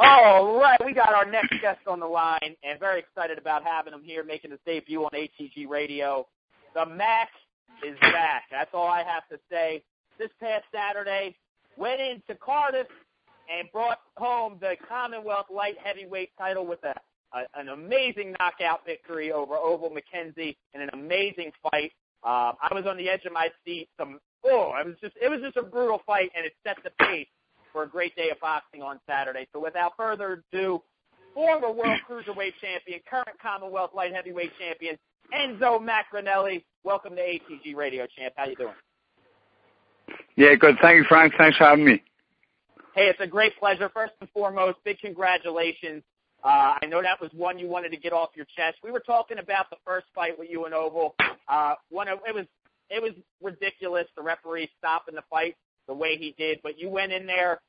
All right, we got our next guest on the line, and very excited about having him here, making his debut on ATG Radio. The Mac is back. That's all I have to say. This past Saturday, went into Cardiff and brought home the Commonwealth light heavyweight title with an amazing knockout victory over Ovill McKenzie in an amazing fight. I was on the edge of my seat. It was just a brutal fight, and it set the pace for a great day of boxing on Saturday. So without further ado, former World Cruiserweight Champion, current Commonwealth Light Heavyweight Champion, Enzo Maccarinelli. Welcome to ATG Radio, champ. How you doing? Yeah, good. Thank you, Frank. Thanks for having me. Hey, it's a great pleasure. First and foremost, big congratulations. I know that was one you wanted to get off your chest. We were talking about the first fight with you and Ovill. It was ridiculous, the referee stopping the fight the way he did, but you went in there,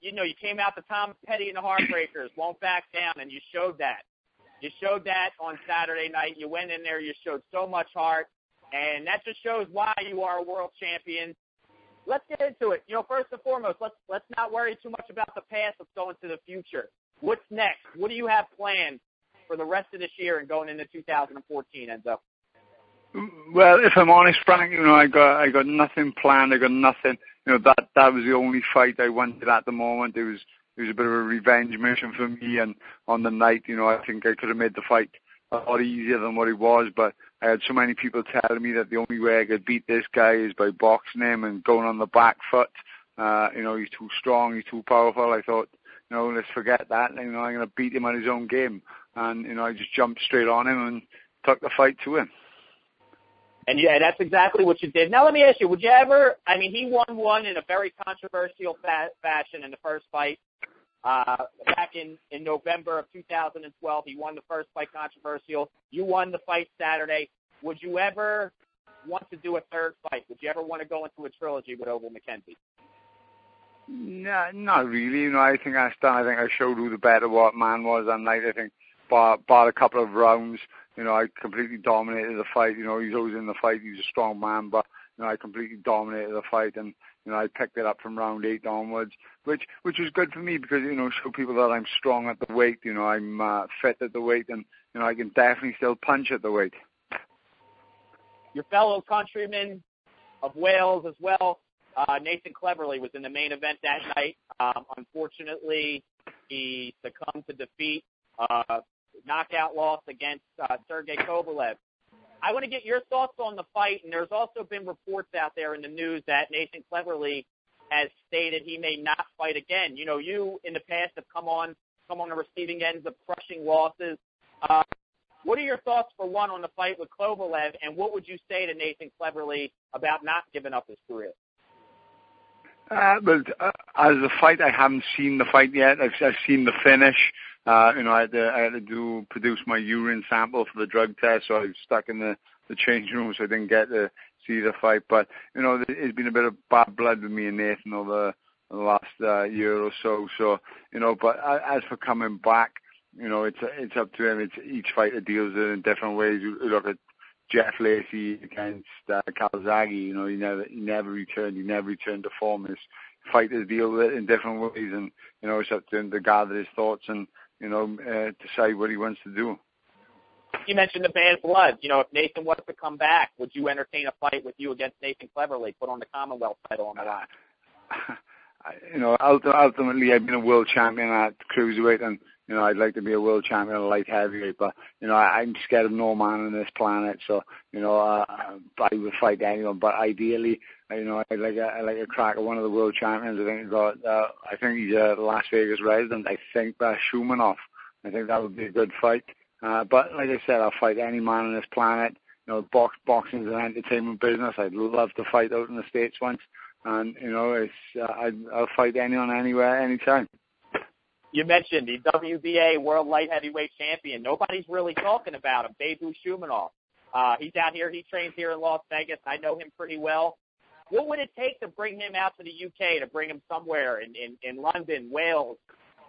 you came out to Tom Petty and the Heartbreakers, won't back down, and you showed that. You showed that on Saturday night. You went in there, you showed so much heart, and that just shows why you are a world champion. Let's get into it. First and foremost, let's not worry too much about the past. Let's go into the future. What's next? What do you have planned for the rest of this year and going into 2014, Enzo? Well, if I'm honest, Frank, I got nothing planned. I got nothing. That was the only fight I wanted at the moment. It was a bit of a revenge mission for me. And on the night, I think I could have made the fight a lot easier than what it was. But I had so many people telling me that the only way I could beat this guy is by boxing him and going on the back foot. He's too strong. He's too powerful. I thought, let's forget that. I'm going to beat him at his own game. And, I just jumped straight on him and took the fight to him. And yeah, that's exactly what you did. Now let me ask you, would you ever, he won one in a very controversial fashion in the first fight. Back in November of 2012, he won the first fight controversial. You won the fight Saturday. Would you ever want to do a third fight? Would you ever want to go into a trilogy with Ovill McKenzie? No, not really. I think I showed who the better man was that night. I think bar a couple of rounds, I completely dominated the fight. He's always in the fight. He's a strong man, but I completely dominated the fight, and I picked it up from round 8 onwards, which was good for me because show people that I'm strong at the weight. I'm fit at the weight, and I can definitely still punch at the weight. Your fellow countryman of Wales as well, Nathan Cleverly, was in the main event that night. Unfortunately, he succumbed to defeat. Knockout loss against Sergey Kovalev. I want to get your thoughts on the fight, and there's also been reports out there in the news that Nathan Cleverly has stated he may not fight again. You in the past have come on the receiving ends of crushing losses. What are your thoughts, for one, on the fight with Kovalev, and what would you say to Nathan Cleverly about not giving up his career? As a fight, I haven't seen the fight yet. I've seen the finish. I had to produce my urine sample for the drug test, so I was stuck in the change room, so I didn't get to see the fight. But, it's been a bit of bad blood with me and Nathan over the last year or so. So, but as for coming back, it's up to him. It's each fighter deals it in different ways. You look at Jeff Lacey against Calzaghe, he never returned to form. His fighters deal with it in different ways, and, it's up to him to gather his thoughts and, decide what he wants to do. You mentioned the bad blood. If Nathan wants to come back, would you entertain a fight with you against Nathan Cleverly, put on the Commonwealth title on the line? Ultimately, I've been a world champion at cruiserweight, and I'd like to be a world champion at light heavyweight. But I'm scared of no man on this planet, so I would fight anyone. But ideally, I'd like a crack at one of the world champions. I think he's a Las Vegas resident. I think Shumenov. I think that would be a good fight. But like I said, I'll fight any man on this planet. Boxing is an entertainment business. I'd love to fight out in the States once. And, I'll fight anyone, anywhere, anytime. You mentioned the WBA World Light Heavyweight Champion. Nobody's really talking about him, Beibut Shumenov. He's out here. He trains here in Las Vegas. I know him pretty well. What would it take to bring him out to the UK, to bring him somewhere in London, Wales,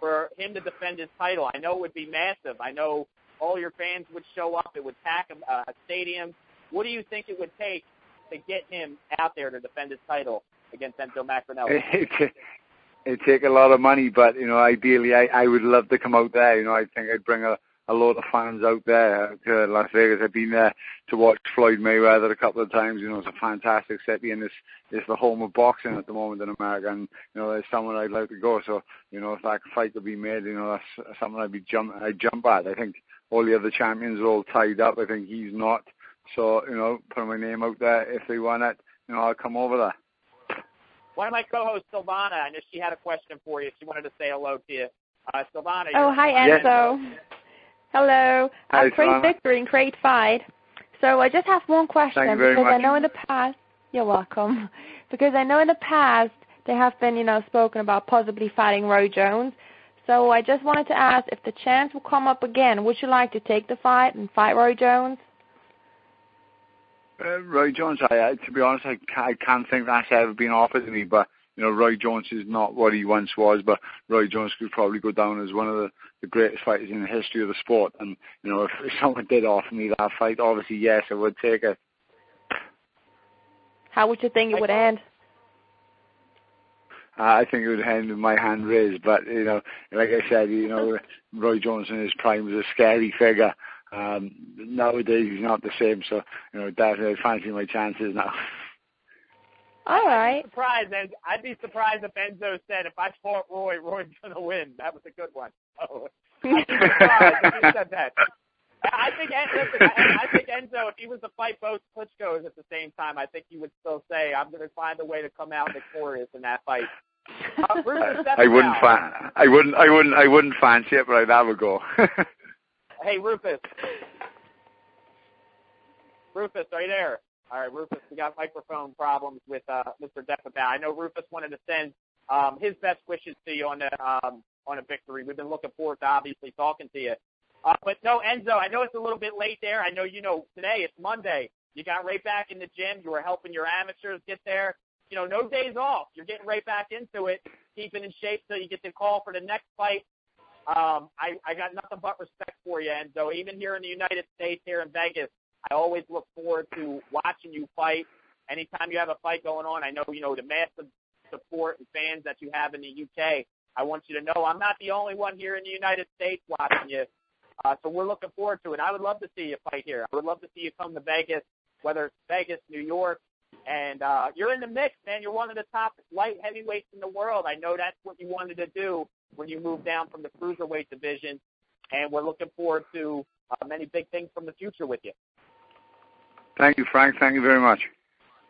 for him to defend his title? I know it would be massive. I know all your fans would show up. It would pack a stadium. What do you think it would take to get him out there to defend his title against Enzo Maccarinelli? it'd take a lot of money, but, ideally I would love to come out there. I think I'd bring a lot of fans out there to Las Vegas. I've been there to watch Floyd Mayweather a couple of times. It's a fantastic city, and it's the home of boxing at the moment in America, and, there's somewhere I'd like to go. So, if that fight could be made, that's something I'd jump at. I think all the other champions are all tied up. I think he's not. So, putting my name out there, if they want it, I'll come over there. One of my co-hosts, Silvana, I know she had a question for you. She wanted to say hello to you. Silvana. Oh, hi, Enzo. Yes. Hello. Great victory and great fight. So I just have one question. Thank you very much. I know in the past, you're welcome, because I know in the past they have been, spoken about possibly fighting Roy Jones. So I just wanted to ask, if the chance will come up again, would you like to take the fight and fight Roy Jones? Roy Jones, to be honest, I can't think that's ever been offered to me, but, Roy Jones is not what he once was, but Roy Jones could probably go down as one of the greatest fighters in the history of the sport. And, if someone did offer me that fight, obviously, yes, I would take it. How would you think it would end? I think it would end with my hand raised, but, like I said, Roy Jones in his prime was a scary figure. Nowadays, he's not the same, so, definitely I fancy my chances now. All right. I'd be surprised if Enzo said, if I fought Roy, Roy's going to win. That was a good one. Oh, I'd be surprised if he said that. I think Enzo, if he was to fight both Klitschko's at the same time, I think he would still say, I'm going to find a way to come out victorious in that fight. I wouldn't fancy it, but I'd have a go. Hey, Rufus. Rufus, are you there? All right, Rufus, we got microphone problems with Mr. Defabao. I know Rufus wanted to send his best wishes to you on a victory. We've been looking forward to obviously talking to you. But no, Enzo, I know it's a little bit late there. I know today it's Monday. You got right back in the gym. You were helping your amateurs get there. No days off. You're getting right back into it, keeping in shape so you get the call for the next fight. I got nothing but respect for you, Enzo. Even here in the United States, here in Vegas, I always look forward to watching you fight. Anytime you have a fight going on, I know, the massive support and fans that you have in the UK. I want you to know I'm not the only one here in the United States watching you. So we're looking forward to it. I would love to see you fight here. I would love to see you come to Vegas, whether it's Vegas, New York. And you're in the mix, man. You're one of the top light heavyweights in the world. I know that's what you wanted to do when you moved down from the cruiserweight division. And we're looking forward to many big things from the future with you. Thank you, Frank. Thank you very much.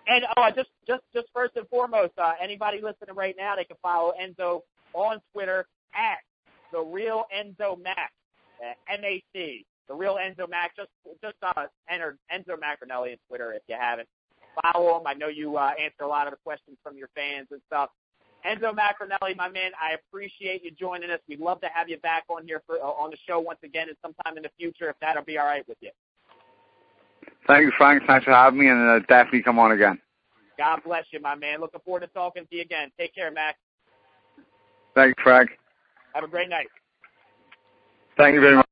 And just first and foremost, anybody listening right now, they can follow Enzo on Twitter at The Real Enzo Mac, M-A-C, The Real Enzo Mac. Just enter Enzo Maccarinelli on Twitter if you haven't. Follow him. I know you answer a lot of the questions from your fans and stuff. Enzo Maccarinelli, my man, I appreciate you joining us. We'd love to have you back on here on the show once again and sometime in the future if that'll be all right with you. Thank you, Frank. Thanks for having me, and I'll definitely come on again. God bless you, my man. Looking forward to talking to you again. Take care, Mac. Thank you, Frank. Have a great night. Thank you very much.